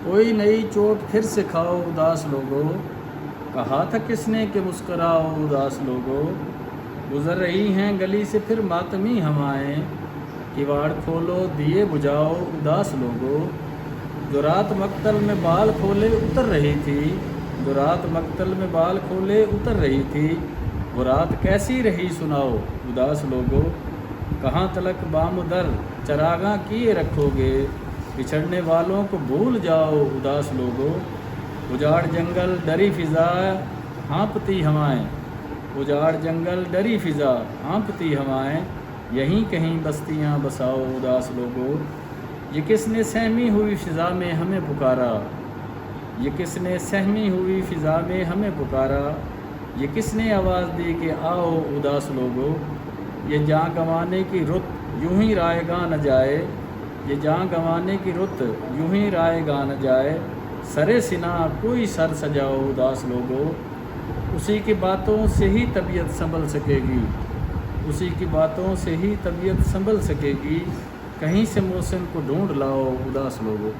कोई नई चोट फिर से खाओ उदास लोगों, कहा था किसने कि मुस्कराओ उदास लोगों। गुज़र रही हैं गली से फिर मातमी हवाएं, किवाड़ खोलो दिए बुझाओ उदास लोगों। जो रात मक्तल में बाल खोले उतर रही थी, जो रात मक्तल में बाल खोले उतर रही थी, वो रात कैसी रही सुनाओ उदास लोगों। कहाँ तलक बामुदर चरागां किए रखोगे, बिछड़ने वालों को भूल जाओ उदास लोगों। उजाड़ जंगल डरी फिज़ा हाँपती हवाएं, उजाड़ जंगल डरी फिज़ा हाँपती हवाएं, यहीं कहीं बस्तियां बसाओ उदास लोगों। ये किसने सहमी हुई फ़िज़ा में हमें पुकारा, ये किसने सहमी हुई फ़िज़ा में हमें पुकारा, ये किसने आवाज़ दी कि आओ उदास लोगों। ये जान गंवाने की रुत यूं ही रायगा न जाए, ये जान गंवाने की रुत यूं ही रायगा न जाए, सरे सिना कोई सर सजाओ उदास लोगों। उसी की बातों से ही तबीयत संभल सकेगी, उसी की बातों से ही तबीयत संभल सकेगी, कहीं से मौसम को ढूंढ लाओ उदास लोगों।